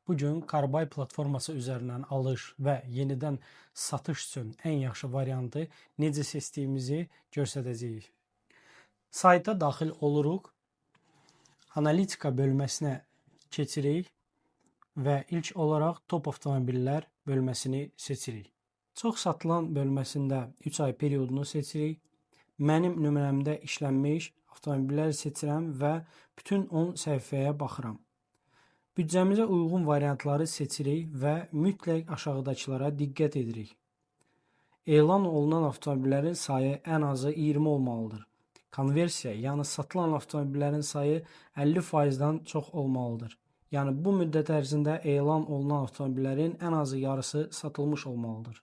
Bugün Karbay platforması üzərindən alış və yenidən satış üçün ən yaxşı variantı necə seçdiyimizi göstərəcəyik. Sayta daxil oluruq, analitika bölməsinə keçirik və ilk olaraq top avtomobillər bölməsini seçirik. Çox satılan bölməsində 3 ay periodunu seçirik. Mənim nömrəmdə işlənmiş avtomobilləri seçirəm və bütün 10 səhifəyə baxıram. Büdcəmizə uyğun variantları seçirik və mütləq aşağıdakılara diqqət edirik. Elan olunan avtomobillərin sayı ən azı 20 olmalıdır. Konversiya, yəni satılan avtomobillərin sayı 50%-dan çox olmalıdır. Yəni bu müddət ərzində elan olunan avtomobillərin ən azı yarısı satılmış olmalıdır.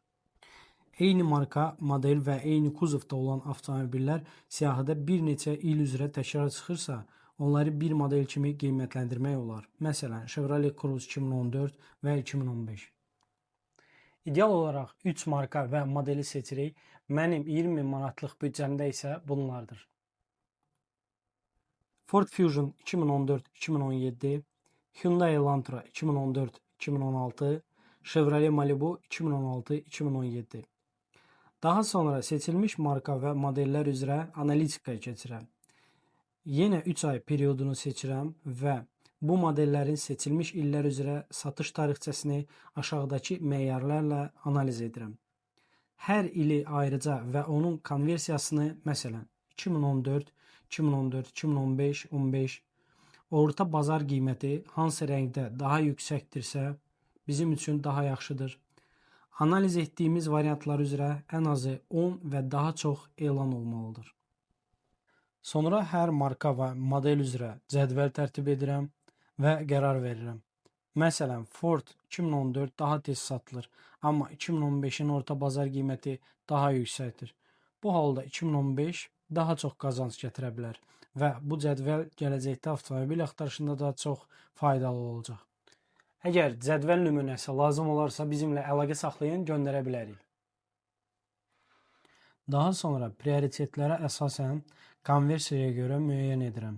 Eyni marka, model və eyni kuzovda olan avtomobillər siyahıda bir neçə il üzrə təkrar çıxırsa, onları bir model kimi qiymətləndirmək olar. Məsələn, Chevrolet Cruze 2014 və 2015. İdeal olaraq 3 marka və modeli seçirik. Mənim 20 manatlıq büdcəmdə isə bunlardır. Ford Fusion 2014-2017, Hyundai Elantra 2014-2016, Chevrolet Malibu 2016-2017. Daha sonra seçilmiş marka və modellər üzrə analitikaya keçirəm. Yenə 3 ay periodunu seçirəm və bu modellərin seçilmiş illər üzrə satış tarixçəsini aşağıdakı meyarlarla analiz edirəm. Hər ili ayrıca və onun konversiyasını, məsələn, 2014, 2014, 2015, 15, orta bazar qiyməti hansı rəngdə daha yüksəkdirsə, bizim üçün daha yaxşıdır. Analiz etdiyimiz variantlar üzrə ən azı 10 və daha çox elan olmalıdır. Sonra hər marka və model üzrə cədvəl tərtib edirəm və qərar verirəm. Məsələn, Ford 2014 daha tez satılır, amma 2015-in orta bazar qiyməti daha yüksəkdir. Bu halda 2015 daha çox qazanc gətirə bilər və bu cədvəl gələcəkdə avtomobil axtarışında da çox faydalı olacaq. Əgər cədvəl nümunəsi lazım olarsa bizimlə əlaqə saxlayın, göndərə bilərik. Daha sonra prioritetlərə əsasən konversiyaya görə müəyyən edirəm.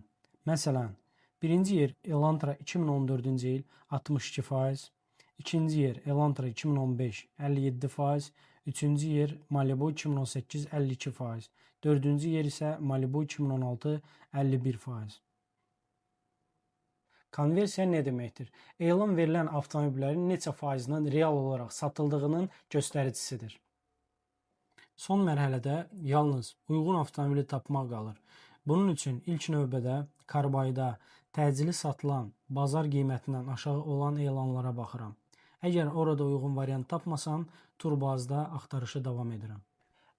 Məsələn, birinci yer Elantra 2014-cü il 62%, ikinci yer Elantra 2015 57%, üçüncü yer Malibu 2018 52%, dördüncü yer isə Malibu 2016 51%. Konversiya nə deməkdir? Elan verilən avtomobillərin neçə faizinin real olaraq satıldığının göstəricisidir. Son mərhələdə yalnız uyğun avtomobili tapmaq qalır. Bunun üçün ilk növbədə Karbayda təcili satılan bazar qiymətindən aşağı olan elanlara baxıram. Əgər orada uyğun variant tapmasam, Turbazda axtarışı davam edirəm.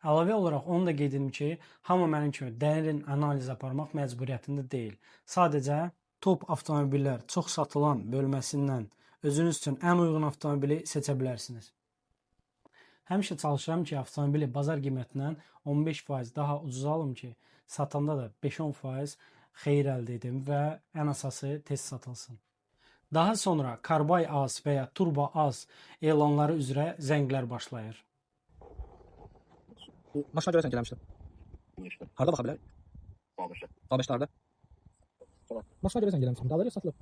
Əlavə olaraq onu da qeyd edim ki, hamı mənim kimi dərin analiz aparmaq məcburiyyətində deyil. Sadəcə top avtomobillər çox satılan bölməsindən özünüz üçün ən uyğun avtomobili seçə bilərsiniz. Həmişə çalışıram ki, avtomobili bazar qiymətindən 15% daha ucuz alım ki, satanda da 5-10% xeyir əldə edim və ən əsası tez satılsın. Daha sonra Karbay Az və ya Turbo Az elanları üzrə zənglər başlayır. Bu maşına görə sən gəlmişdin. İşte. Harda baxa bilər? Almışlar. A5'lərdə. Tamam. Maşına görə sən gəlmişdin. Qalır ya satılıb.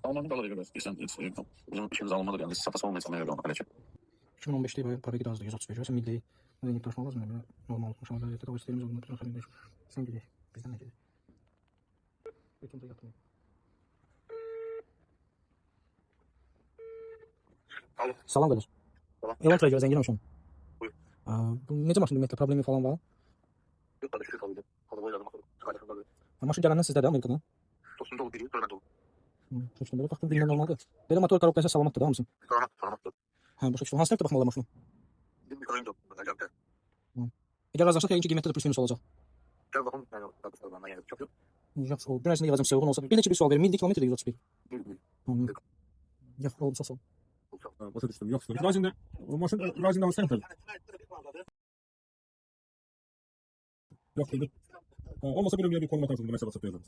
Almanın doları göre. İnsan uzun işimiz alınmalıdır yani. Satası olmaysa ne öyle onu kaleci. 2015'te böyle para gidiyor az da 135 lira. Sen milli rengi taşma lazım ya. Normal maşına da o isteğimiz olduğunda bir rakam değiş. Sen gidiyor. Bizden ne gidiyor? Bütün de yatmıyor. Alo. Salam qardaş. Salam. Elantraya görə zəngin olmuşam. Buyur. Bu necə maşındır ümumiyyətlə? Problemi falan var? Yok da düşük kaldı. Onu boyladım. Kaleci. Maşın gələndən sizdədir Amerikadan. Dostum dolu biri. Dörmen dolu. Dostum belə baxdım dildən normaldır. Belə motor korobkası salamatdır da hamısı. Sağlamat. Hə, başa düşdüm. Hansı tərəfdə baxmalı maşına? Bir oyun da. Acayip de. Əgər razılaşsaq yəqin ki qiymətdə də plus minus olacaq. Gel bakalım. Yani ben yani çok yok. Yaxşı, o bir ərzində yazım sevğun olsa. Bir neçə bir sual verim. Milli kilometrdə 131. Bir. Yaxşı, oldu sağ ol. Başa düşdüm. Yoxdur. Razində o maşın razində olsa nədir? Yoxdur. Olmasa belə bir konu atarsın, məsələ satıyordum.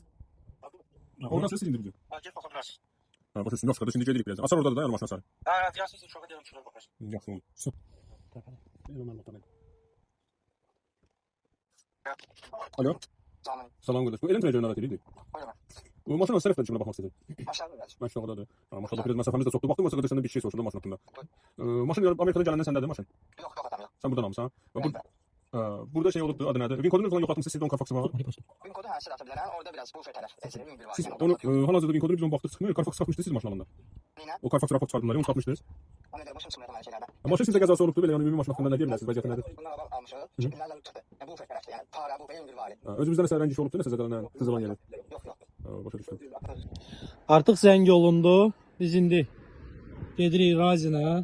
Orada ses indir bizi. Gel bakalım biraz. Başa düşdüm. Yoxdur. Şimdi gedirik biraz. Asar orada da yəni maşına sarı. Ha, diyorsunuz çok ediyorum şuraya bakarsın. Yaxşı oldu. Alo. Tamam. Salam qardaş. Bu Elantraya görə narahat edirdik. Oynama. Maşın hansı tərəfdən çıxına baxmaq istədik? Aşağı biraz. Aşağıdadır. Ha, maşallah biraz məsafəmiz də çoxdur. Baxdım məsələn səndən bir şey soruşdum maşın haqqında. Maşın yəni Amerikadan gələndə səndədir maşın? Yok yok adam yok. Sən buradan almısan? Və Ben de. burada şey olubdu, adı nədir? Vin kodunu falan yoxlatmısınız, sizdə onun Carfax var. Gün kodu her şey atabilirler. Orada biraz bu taraf. Eseri bir var. Siz Yani onu onu hal-hazırda Vin kodunu biz onu baxdıq çıxmıyor. Carfax satmışdınız siz maşın alanda. yine. O Carfax rapor çıxardılar, onu satmışdınız. O nedir? Başım sınırlı her şeylerden. Maşın sizdə qəzası olubdu, belə yəni ümumi maşın haqqında nə deyə bilərsiniz, vəziyyəti nədir? Bunlar almışız. Çekimlerden çıktı. Yani bu tarafta yani para bu beyin bir var. Özümüzdən əsər rəngiş olubdu, nəsə zədələn, qızılan yəni. Yok yok. Başa düşdüm. Artıq zəng olundu. Biz indi gedirik Razinə.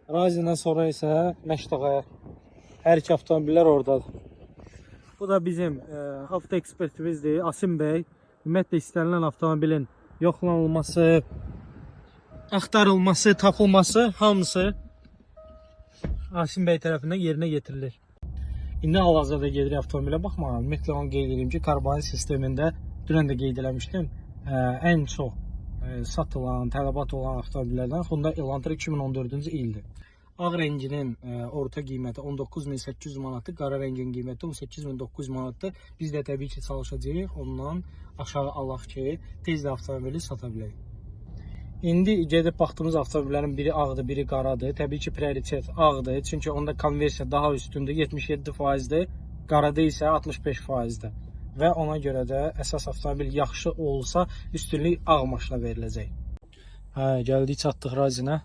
Razinə sonra isə Məşdağaya. Hər iki avtomobillər oradadır. Bu da bizim avto ekspertimizdir, Asim bəy. Ümumiyyətlə istənilən avtomobilin yoxlanılması, axtarılması, tapılması hamısı Asim bəy tərəfindən yerinə yetirilir. İndi hal-hazırda gedirik avtomobilə baxmağa. Ümumiyyətlə onu qeyd edeyim ki, karbon sistemində dünən də qeyd eləmişdim. Ən çox satılan, tələbat olan avtomobillərdən Honda Elantra 2014-cü ildir. Ağ rənginin orta qiyməti 19.800 manatdır, qara rəngin qiyməti 18.900 manatdır. Biz də təbii ki çalışacağıq, ondan aşağı alaq ki, tez də avtomobili sata bilək. İndi gedib baxdığımız avtomobillərin biri ağdır, biri qaradır. Təbii ki prioritet ağdır, çünki onda konversiya daha üstündür, 77%-dir. Qarada isə 65%-dir. Və ona görə də əsas avtomobil yaxşı olsa, üstünlük ağ maşına veriləcək. Hə, gəldik, çatdıq Razinə.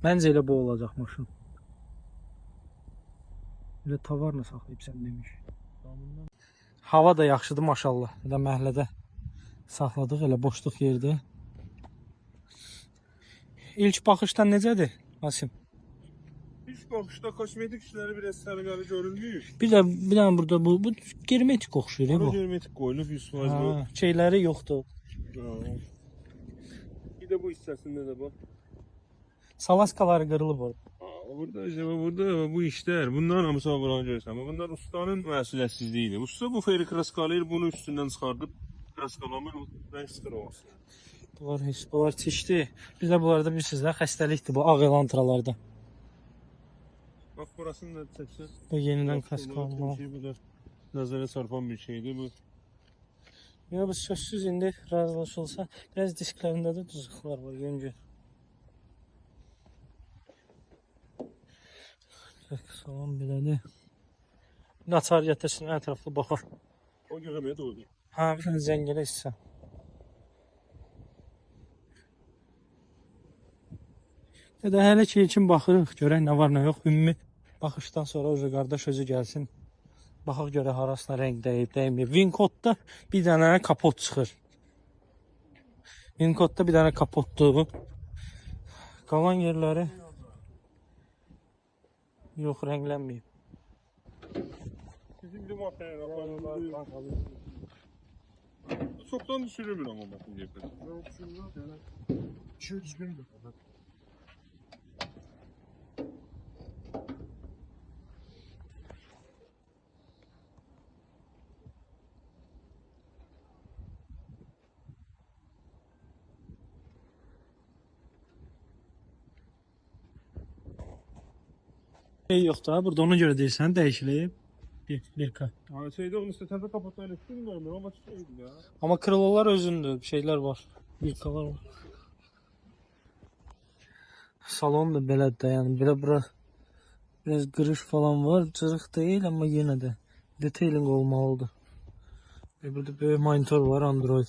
Məncə elə bu olacaq maşın. Elə tavarla saxlayıb sən demiş. Hava da yaxşıdır maşallah. Elə məhəllədə saxladıq, elə boşluq yerdə. İlk baxışdan necədir, Asim? İlk baxışda kosmetik işləri biraz sərqəli görünmür. Bir dənə burada bu germetik oxşuyur bu. Hermetik qoyulub 100% bu. Ha, şeyləri yoxdur. Bir də bu hissəsində də bax. Salaskaları qırılıb orada. Burada bu işler, bunların hamısı buranı görürsən. Bunlar ustanın məsuliyyətsizliyidir. Usta bu feri kraskalayır, bunu üstündən çıxardıb kraskalamır, rəng sıxır olmasın. Bunlar çişdi. Biz də bunlarda bilirsiniz də xəstəlikdir bu ağ elantralarda. Bax burasını da çəksən. Bu yenidən kraskalanma. Nəzərə çarpan bir şeydir bu. Ya bu sözsüz indi razılaşılsa, biraz disklərində də düzüqlər var, yüngül. Salam belədir. Naçar gətirsin, ətraflı baxar. O görəməyə doğru. Hə, bir sən zəngilə istəsən. Də hələ ki ilkin baxırıq, görək nə var nə yox. Ümumi baxışdan sonra özü qardaş özü gəlsin. Baxaq görə harasına rəng dəyib, dəyməyib. Vinkodda bir dənə kapot çıxır. Vinkodda bir dənə kapotdur. Qalan yerləri yox, rənglənməyib. Bizim de makinələr çoktan düşürülmür ama bakın yerdə. Yok, düşürülmür yani. 200 bin. Şey yoxdur, burada ona görə deyirsən, dəyişilib. Bir ka. Şeyde onun üstündə kapatmayla bilmiyorum ama şeydi ya. Amma krılolar özündür, şeylər var. Birkalar var. Salon da belədir də, yəni bura biraz qırış falan var, cırıq deyil, amma yenə də detailing olmalıdır. Burada böyük monitor var, Android.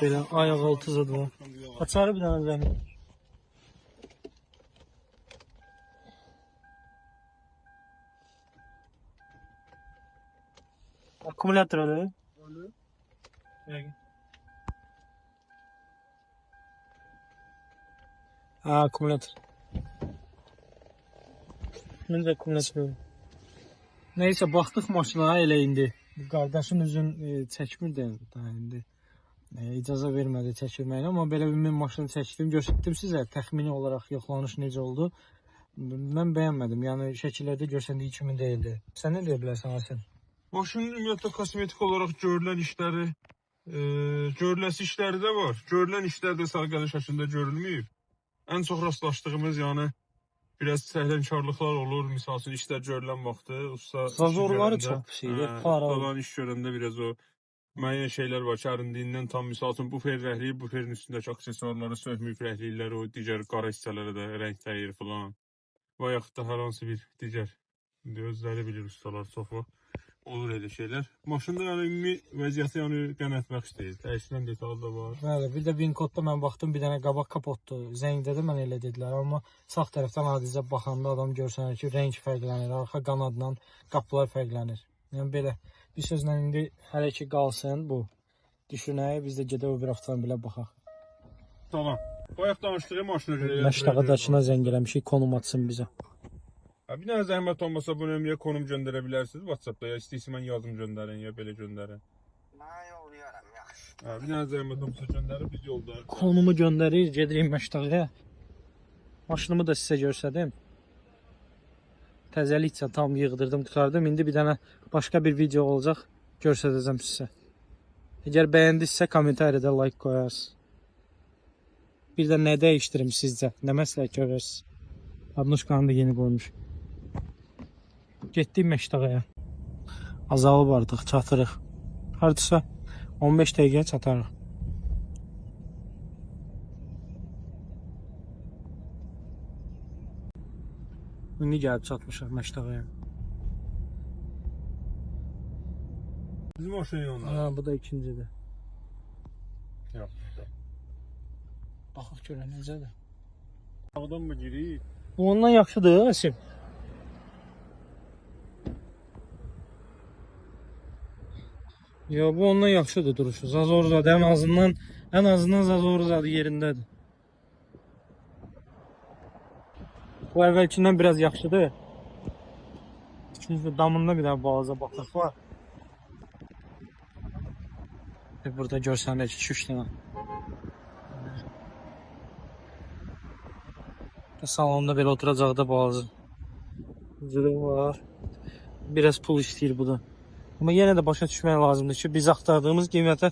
Belə ayaq altı zad var. Açarı bir dənə zəmin. Akkumulyator öyle. Öyle. Ha, akkumulyator. Ben de akkumulyator. Neyse baxdıq maşına elə indi. Qardaşın üzün çəkmir də daha indi. İcaza vermədi çəkilməyinə, amma belə bir maşını çəkdim, göstərdim sizə. Təxmini olaraq yoxlanış necə oldu. Mən bəyənmədim. Yəni şəkillərdə göstərdiyi kimi deyildi. Sən nə deyə bilərsən Asim? Maşının ümumiyyətlə kosmetik olaraq görülən işləri, görüləsi işləri də var. Görülən işlər də sərgəli şəkildə görülmür. Ən çox rastlaşdığımız yəni biraz səhlənkarlıqlar olur. Misal üçün işlər görülən vaxtı usta Zazorları çox pis idi. Falan iş görəndə biraz o müəyyən şeylər var ki, ərindiyindən tam misal üçün bu fer rəhləyib, bu ferin üstündəki aksesuarları söhməyib rəhləyirlər, o digər qara hissələrə də rəng dəyir falan. Və yaxud da hər hansı bir digər, indi özləri bilir ustalar çoxu, olur elə şeylər. Maşında yəni ümumi vəziyyəti yəni qənaətbəxş deyil, dəyişilən detal da var. Bəli, bir də Vinkodda mən baxdım, bir dənə qabaq kapotdur. Zəngdə də mən elə dedilər, amma sağ tərəfdən adicə baxanda adam görsənir ki, rəng fərqlənir, arxa qanadla qapılar fərqlənir. Yəni belə bir sözlə indi hələ ki qalsın bu. Düşünək, biz də gedək o bir avtomobilə baxaq. Tamam. Bayaq danışdığı maşına görə... Məştağıdaçına zəng eləmişik, konum atsın bizə. Bir dənə zəhmət olmasa bu nömrəyə konum göndərə bilərsiniz WhatsApp-da, ya istəyirsən mən yazım göndərin, ya belə göndərin. Mən yollayarım, yaxşı. Bir dənə zəhmət olmasa göndərib biz yoldarıq. Konumu göndərir, gedirik Məştağıya. Maşınımı da sizə göstərdim. Təzəlikcə tam yığdırdım, tutardım. İndi bir dənə başqa bir video olacaq, göstərəcəm sizə. Əgər bəyəndinizsə kommentariyada like qoyarsınız. Bir də nə dəyişdirim sizcə? Nə məsləhət görürsünüz? Adnuşkanı da yeni qoymuş. Getdik Məştağıya. Azalıb artıq, çatırıq. Hardasa 15 dəqiqəyə çatarıq. İndi gəlib çatmışıq Məştağıya. Bizim maşın yolunda. Ha, bu da ikincidir. Yox. Baxaq görək necədir. Sağdan mı girik? Bu ondan yaxşıdır, Əsim. Yo, bu ondan yaxşıdır duruşu. Zazorzadı ən azından Zazorzadı yerindədir. Bu əvvəlkindən biraz yaxşıdır. Çünki damında bir dənə balaca batlaq var. Burada görsənir ki, 2-3 dənə. Salonda belə oturacaqda balaca. Zülüm var. Biraz pul istəyir bu da. Amma yenə də başa düşmək lazımdır ki, biz axtardığımız qiymətə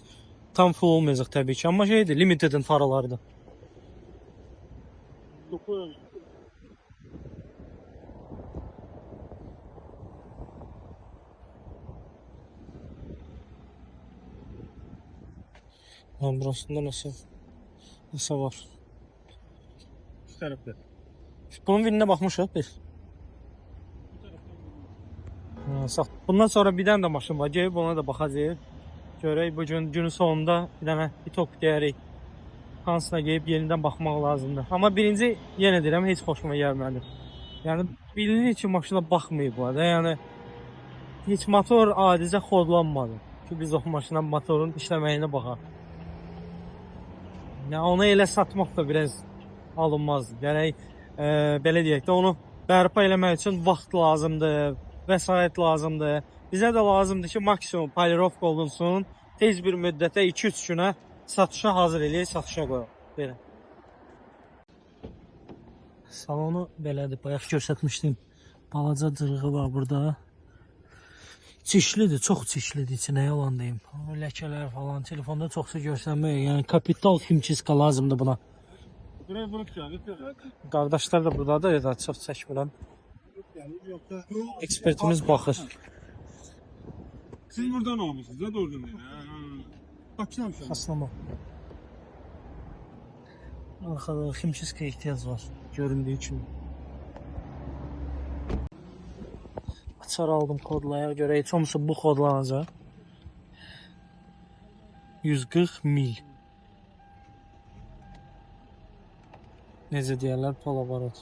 tam full olmayacaq təbii ki. Amma şeydir, limitedin faralarıdır. Lan burasında nəsə var. Şu tərəfdə. Bunun birinə baxmışıq biz. Sağ. Bundan sonra bir dənə də maşın var. Gəlib ona da baxacağıq. Görək bu günün sonunda bir dənə top deyərik. Hansına gəlib yenidən baxmaq lazımdır. Amma birinci yenə deyirəm heç xoşuma gəlmədi. Yəni bilinir ki, maşına baxmayıb bu arada. Yəni heç motor adicə xodlanmadı. Ki biz o maşına motorun işləməyinə baxaq. Yəni onu elə satmaq da biraz alınmazdı. Gərək belə deyək də onu bərpa eləmək üçün vaxt lazımdır, vəsait lazımdır. Bizə də lazımdır ki, maksimum polirovka olunsun, tez bir müddətə 2-3 günə satışa hazır eləyək, satışa qoyaq. Belə. Salonu belədir, bayaq göstərmişdim. Balaca cırığı var burada. Çişlidir, çox çişlidir, içinə yalan deyim. Ləkələr falan, telefonda çoxsa görsənmək, yəni kapital ximçiska lazımdır buna. Qardaşlar da buradadır, ya çox çəkmirəm. Ekspertimiz baxır. Siz buradan olmuşsunuz, da doğrudan deyil. Bakılamışam. Aslama. Arxada ximçiska ehtiyac var, göründüyü kimi. Açar aldım kodlaya görə, heç olmasa bu kodlanacaq. 140 mil. Necə deyərlər, polabarat.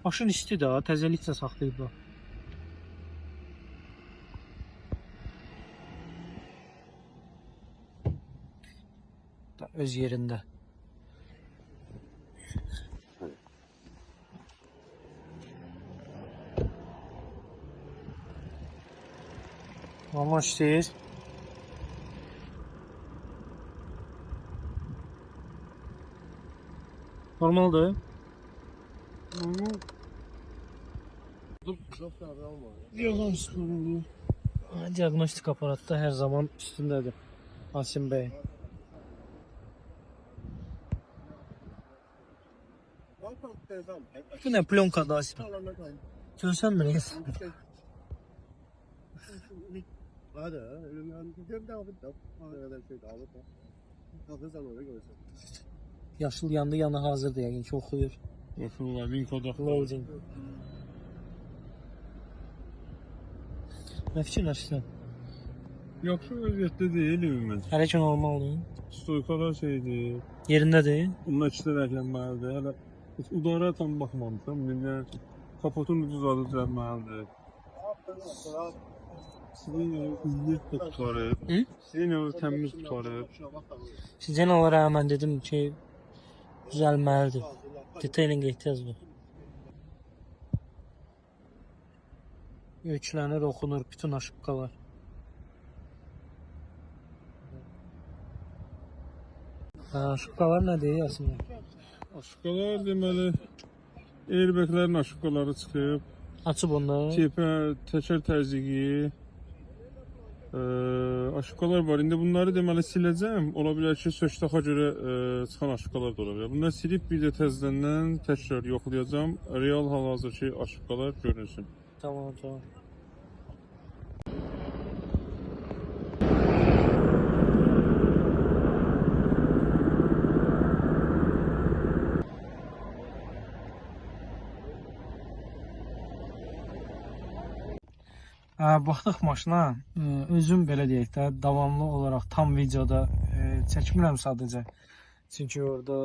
Maşın isti də, təzəlikcə saxlayıb da. Öz yerində. Ama işləyir. Normaldır. Diagnostik aparatda hər zaman üstündədir. Asim bəy. Bu nə plyonkadır Asim? Görsən mi? Hadi, gidiyorum devam et. Ne kadar şey devam et. Kalkırsan oraya görürsen. Yaşıl yandı, yanı hazırdır yəqin ki, oxuyur. Oxuyurlar, Vinkoda. Loading. Nə fikirləşirsən? Yaxşı vəziyyətdə deyil evimiz. Hələ ki normaldır. Stoykalar şeydir. Yerindədir. Bunun içdə rəqləməlidir. Hələ heç udara tam baxmamışam. Millə kapotun ucuz adı düzəlməlidir. Sizin ev üzlük tutarıb. Hı? Sizin ev təmiz tutarıb. Sizcə nə olar? Mən dedim ki, düzəlməlidir. Detailing ehtiyac var. Ölçülənir, oxunur bütün aşıqqalar. Aşıqqalar nədir aslında? Aşıqalar deməli airbaglərin aşıqaları çıxıb. Açıb onda. Kepə, təkər təzyiqi, aşıqalar var. İndi bunları deməli siləcəm. Ola bilər ki, söktaxa görə çıxan aşıqalar da ola bilər. Bunları silib bir də təzədən təkrar yoxlayacağam. Real hal-hazırki aşıqalar görünsün. Tamam, tamam. Baxdıq maşına, özüm belə deyək də, davamlı olaraq tam videoda çəkmirəm sadəcə. Çünki orada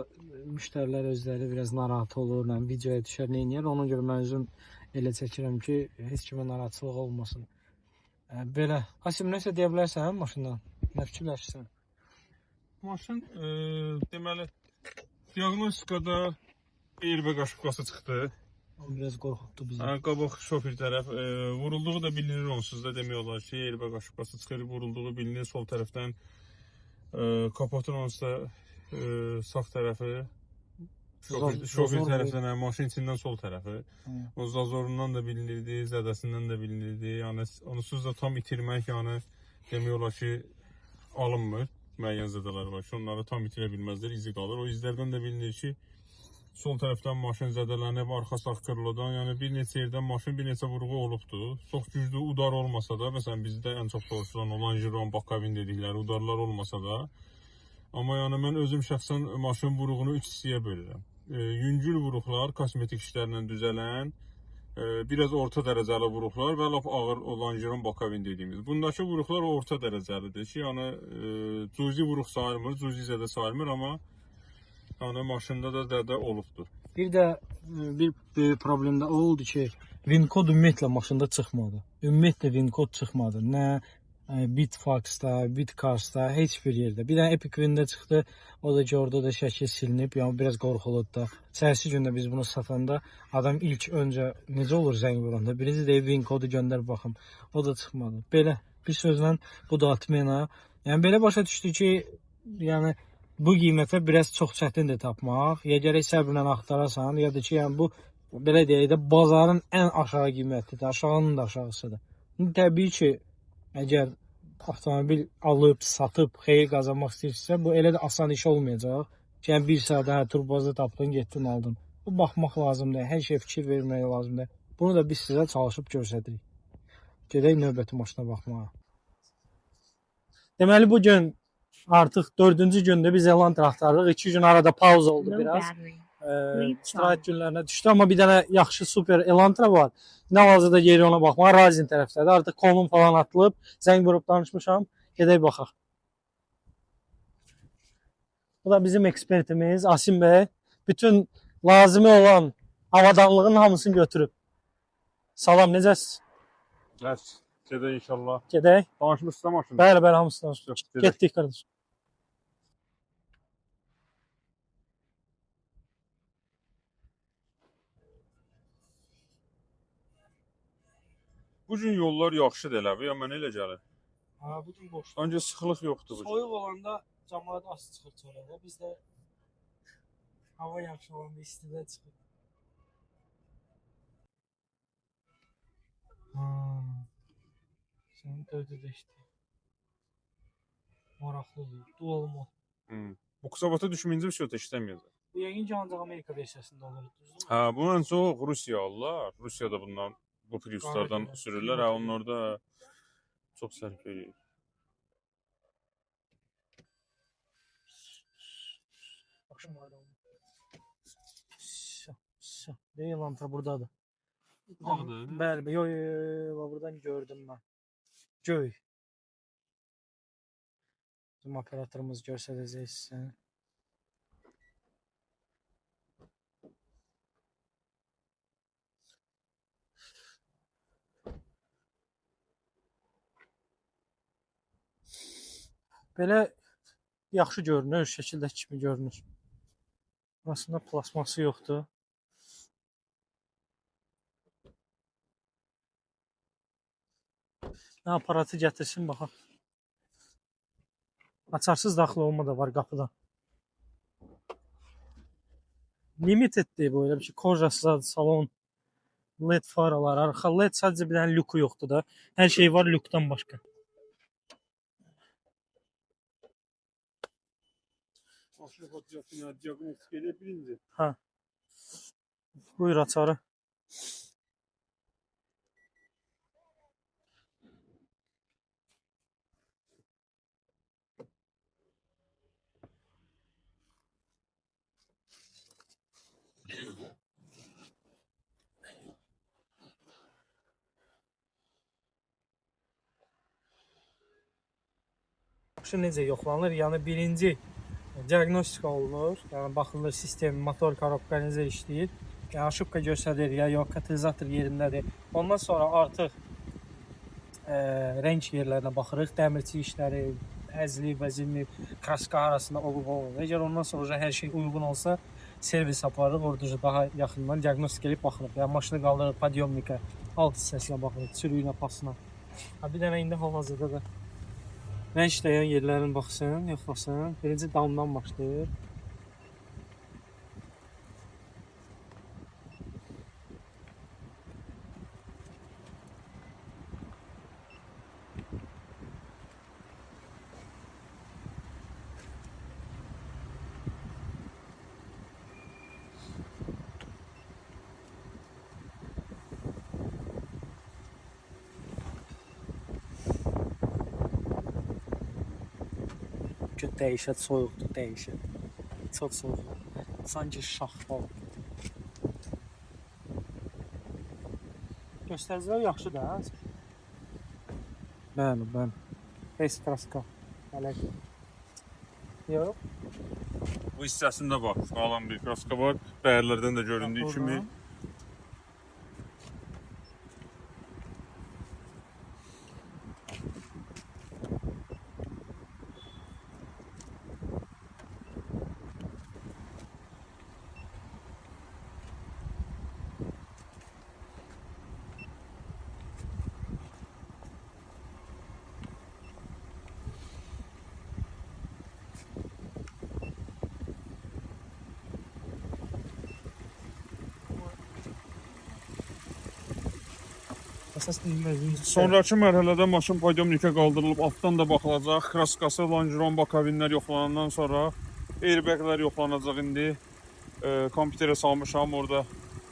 müştərilər özləri biraz narahat olur, videoya düşər, neyniyər. Ona görə mən özüm elə çəkirəm ki, heç kimə narahatçılıq olmasın. Belə. Asim, nəsə deyə bilərsən maşından? Nə fikirləşirsən? Maşın deməli diaqnostikada airbag aşıqası çıxdı. Biraz qorxutdu bizi. Qabaq şofer tərəf vurulduğu da bilinir onsuz da demək olar ki, airbag aşıqası çıxır, vurulduğu bilinir. Sol tərəfdən kapotun onsuz da sağ tərəfi, şofer tərəfdən, maşın içindən sol tərəfi. O zazorundan da bilinirdi, zədəsindən də bilinirdi. Yəni onsuz da tam itirmək, yəni demək olar ki, alınmır. Müəyyən zədələr var ki, onları tam itirə bilməzlər, izi qalır. O izlərdən də bilinir ki, sol tərəfdən maşın zədələnib, arxa sağ kırıladan, yəni bir neçə yerdən maşın bir neçə vurğu olubdur. Çox güclü udar olmasa da, məsələn bizdə ən çox soruşulan olan jiron, bakavin dedikləri udarlar olmasa da, amma yəni mən özüm şəxsən maşın vurğunu 3 hissəyə bölürəm. Yüngül vuruqlar, kosmetik işlərlə düzələn, biraz orta dərəcəli vuruqlar və lap ağır olan jiron, bakavin dediyimiz. Bundakı vuruqlar orta dərəcəlidir ki, yəni cüzi vuruq sayılmır, cüzi zədə sayılmır, amma yəni maşında da dədə olubdur. Bir də bir böyük problem də o oldu ki, VIN-kod ümumiyyətlə maşında çıxmadı. Ümumiyyətlə VIN-kod çıxmadı. Nə Bitfax'da, Bitcars'da, heç bir yerdə. Bir dənə Epic Win-də çıxdı. O da ki, orada da şəkil silinib. Yəni biraz qorxuludur da. Səhərsi gündə biz bunu satanda adam ilk öncə necə olur zəng vuranda? Birinci deyib VIN-kodu göndər baxım. O da çıxmadı. Belə bir sözlə bu da atmena. Yəni belə başa düşdü ki, yəni bu qiymətə biraz çox çətindir tapmaq. Ya gərək səbrlə axtarasan, ya da ki, yəni bu belə deyək də bazarın ən aşağı qiymətidir, aşağının da aşağısıdır. İndi təbii ki, əgər avtomobil alıb, satıb, xeyir qazanmaq istəyirsə, bu elə də asan iş olmayacaq. Yəni bir saat turbazda tapdın, getdin, aldın. Bu baxmaq lazımdır, hər şey fikir vermək lazımdır. Bunu da biz sizə çalışıb göstəririk. Gedək növbəti maşına baxmağa. Deməli bu gün artıq 4-cü gündür biz Elantra axtarırıq. 2 gün arada pauza oldu biraz. İstirahət günlərinə düşdü, amma bir dənə yaxşı super Elantra var. Nə hazırda yeri ona baxmağa, Razin tərəfdədir. Artıq konum falan atılıb, zəng vurub danışmışam. Gedək baxaq. Bu da bizim ekspertimiz Asim bəy. Bütün lazımi olan avadanlığın hamısını götürüb. Salam, necəsiz? Bəs, gedək inşallah. Gedək. Danışmışsınız da maşında. Bəli, bəli, hamısı danışmışıq. Getdik qardaş. Bu gün yollar yaxşıdır elə, ya mənə elə gəlir. Ha, bu gün boşdur. Ancaq sıxlıq yoxdur bu gün. Soyuq olanda cəmaət az çıxır çörəyə. Biz də hava yaxşı olanda istidə çıxır. Senin dövdədə işte. Maraqlıdır. Dual mod. Bu qısabata düşməyincə bir şey işləməyəcək. Bu yəqin ki ancaq Amerika versiyasında olur. Düzdürmü? Hə, bu ən çox Rusiya alırlar. Rusiyada bundan bu Priuslardan Qarşı, sürürlər. Hə, onlarda Çox sərf eləyir. Akşam var. Deyil lampa buradadır. Ağdır. Bəli, yo, buradan gördüm mən. Göy. Bizim operatorumuz göstərəcək sizə. Belə yaxşı görünür, şəkildəki kimi görünür. Aslında plasması yoxdur. Aparatı gətirsin baxaq. Açarsız daxil olma da var qapıda. Limiteddir bu, elə bir şey. Kojası salon, LED faralar, arxa LED sadəcə bir dənə lüku yoxdur da. Hər şey var lükdən başqa. Aşırı fotoğrafını diagnostik edə bilinci. Ha. Buyur açarı. Maşın necə yoxlanır? Yəni birinci diagnostika olunur. Yəni baxılır sistem, motor, korobka necə işləyir. Yəni aşıbka göstərir ya yox, katalizator yerindədir. Ondan sonra artıq renk yerlərinə baxırıq. Dəmirçi işləri, əzli, vəzilli, kraska arasında olub-olmur. Əgər ondan sonra hər şey uyğun olsa, servis aparırıq. Orada daha yaxından diagnostik edib baxırıq. Yəni maşını qaldırırıq podyomnika, alt hissəsinə baxırıq, sürüyünə, pasına. Bir dənə indi hal-hazırda da rəng işləyən yerlərin baxsın, yoxlasın. Birinci damdan başlayır. Dəyişət, soyuqdur, dəyişət. Çox soyuq. Sanki şaxtal. Göstəricilər yaxşıdır, hə? Bəli, bəli. Best kraska. Hələ ki. Yox. Bu hissəsində bax, sağlam bir kraska var. Bəyərlərdən də göründüyü kimi. Sonrakı mərhələdə maşın podyomnikə qaldırılıb, altdan da baxılacaq. Kraskası, longeron, bakavinlər yoxlanandan sonra airbaglər yoxlanacaq indi. Kompüterə salmışam, orada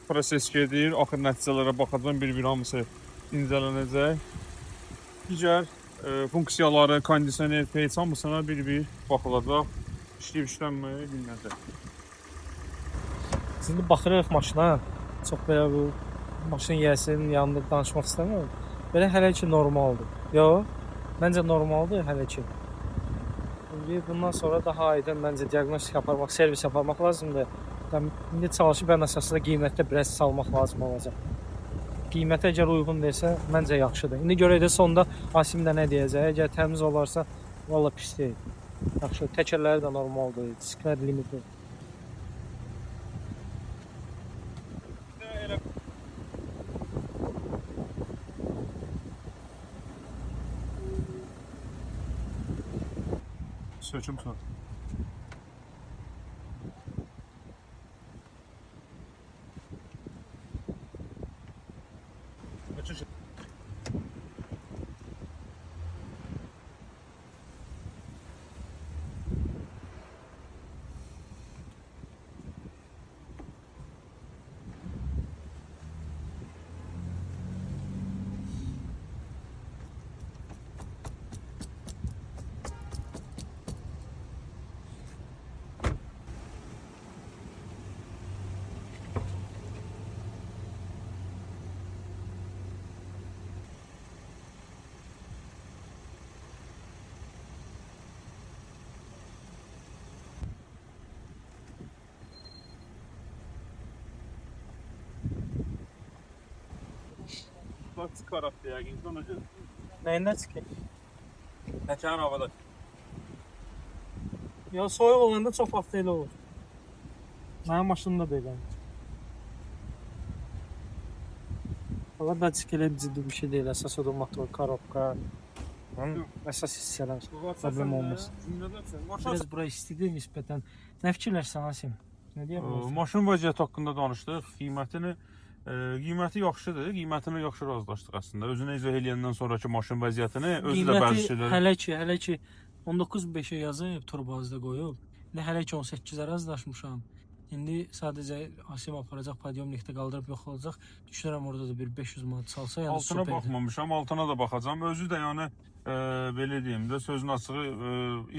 proses gedir. Axır nəticələrə baxacağım, bir-bir hamısı incələnəcək. Digər funksiyaları, kondisioner, peyç hamısına bir-bir baxılacaq. İşləyib-işlənməyə bilinəcək. Şimdi baxırıq maşına. Çox belə bu maşın yiyəsinin yanında danışmaq istəmirəm. Belə hələ ki normaldır. Yox, məncə normaldır hələ ki. Bundan sonra daha aydın məncə diagnostik aparmaq, servis aparmaq lazımdır. İndi çalışıb ən əsasında qiymətdə biraz salmaq lazım olacaq. Qiymətə əgər uyğun deyilsə, məncə yaxşıdır. İndi görək də sonda Asim də nə deyəcək. Əgər təmiz olarsa, valla pis deyil. Yaxşı, təkərləri də normaldır, disklər limitli. Söküm sonra. Bak çıkaraq yəqin. Ona görə Nəyindən çıxır? təkərin havada. Ya soyuq olanda çox vaxt elə olur. Mənim maşınımda da elə. Valla dacık elə ciddi bir şey deyil. Əsas odur motor, korobka. Əsas hissələr. Problem olmaz. Biraz bura istidir nisbətən. Nə fikirlərsən Asim? Nə deyə bilərsən? Maşın vəziyyəti haqqında danışdıq. Qiyməti yaxşıdır. Qiymətini yaxşı razılaşdıq əslində. Özünə izah eləyəndən sonraki maşın vəziyyətini özü də bəzi şeylər. Hələ ki 19.5-ə yazıb turbazda qoyub. Hələ ki 18-ə razılaşmışam. İndi sadəcə Asim aparacaq, podyomlikdə qaldırıb yoxlayacaq. Düşünürəm orada da bir 500 manat salsa, yəni Altına superdir. baxmamışam, altına da baxacağam. Özü də yəni belə deyim də sözün açığı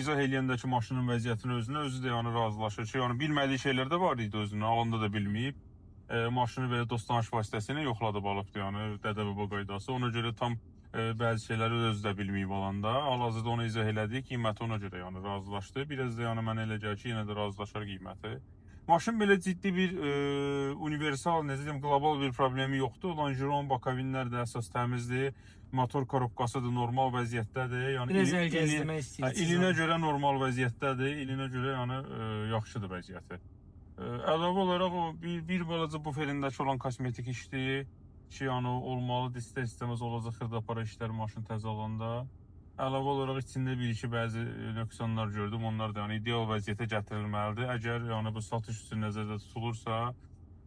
izah eləyəndəki maşının vəziyyətini özü də yəni razılaşır ki, yəni bilmədiyi şeylər də var idi özünə, alanda da bilməyib. Maşını belə dost-tanış vasitəsilə yoxladıb alıbdı, yəni dədə-baba qaydası. Ona görə tam bəzi şeyləri özü də bilməyib alanda. Hal-hazırda onu izah elədik, qiyməti ona görə yəni razılaşdı. Biraz da yəni mənə elə gəlir ki, yenə də razılaşar qiyməti. Maşın belə ciddi bir universal, necə deyim, qlobal bir problemi yoxdur. Longeron, bakavinlər də əsas təmizdir. Motor korobkası da normal vəziyyətdədir. Yəni Biraz əl gəzdirmək istəyirsiniz. ilinə görə normal vəziyyətdədir. İlinə görə yəni yaxşıdır vəziyyəti. Əlavə olaraq o bir balaca buferindəki olan kosmetik işdir ki, yəni olmalıdır, istər-istəməz olacaq xırdapara işlər maşın təzə alanda. Əlavə olaraq içində bir-iki bəzi nöqsanlar gördüm. Onlar da yəni ideal vəziyyətə gətirilməlidir. Əgər yəni bu satış üçün nəzərdə tutulursa,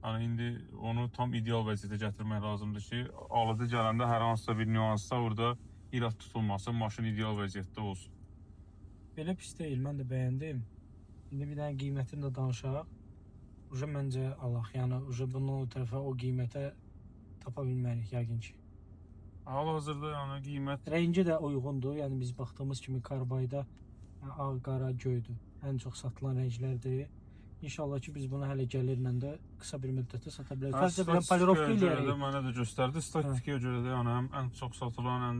yəni indi onu tam ideal vəziyyətə gətirmək lazımdır ki, alıcı gələndə hər hansısa bir nüansda orada irad tutulmasın, maşın ideal vəziyyətdə olsun. Belə pis deyil, mən də bəyəndim. İndi bir dənə qiymətini də danışaq. Uca məncə alaq, yəni uca bundan o tərəfə o qiymətə tapa bilmərik yəqin ki. Hal-hazırda yəni qiymət Rəngi də uyğundur, yəni biz baxdığımız kimi karbayda ağ, qara, göydür. Ən çox satılan rənglərdir. İnşallah ki biz bunu hələ gəlirlə də qısa bir müddətdə sata bilərik. Sadəcə belə polirovka eləyərik. Mənə də göstərdi. Statistikaya görə də yəni ən çox satılan, ən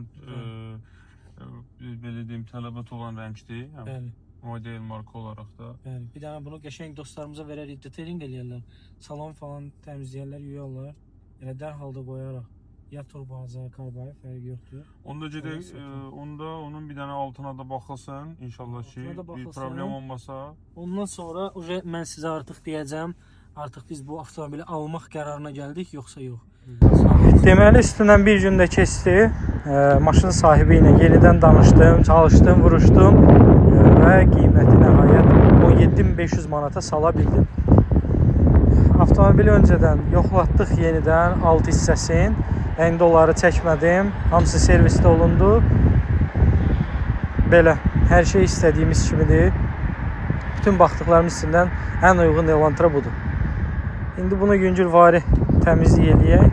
belə deyim, tələbat olan rəngdir. Bəli. Model marka olaraq da. Bəli. Bir dənə bunu qəşəng dostlarımıza verərik, detailing eləyərlər. Salon falan təmizləyərlər, yuyarlar. Elə dərhal da qoyaraq. Ya turbaza, karbaya fərqi yoxdur. Onda gedək, onun bir dənə altına da baxılsın. İnşallah ki bir problem olmasa. Ondan sonra mən sizə artıq deyəcəm, artıq biz bu avtomobili almaq qərarına gəldik, yoxsa yox. Deməli üstündən bir gün də keçdi. Maşın sahibi ilə yenidən danışdım, çalışdım, vuruşdum və qiyməti nəhayət 17.500 manata sala bildim. Avtomobili öncədən yoxlatdıq yenidən alt hissəsin. İndi onları çəkmədim. Hamısı servisdə olundu. Belə, hər şey istədiyimiz kimidir. Bütün baxdıqlarımız içindən ən uyğun Elantra budur. İndi bunu yüngülvari təmizlik eləyək.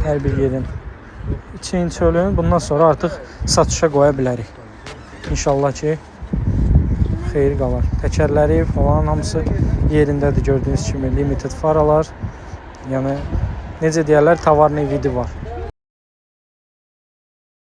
Hər bir yerin için çölün. Bundan sonra artıq satışa qoya bilərik. İnşallah ki xeyir qalar. Təkərləri falan hamısı yerindədir gördüyünüz kimi. Limited faralar. Yəni necə deyərlər, tavarlı vidi var.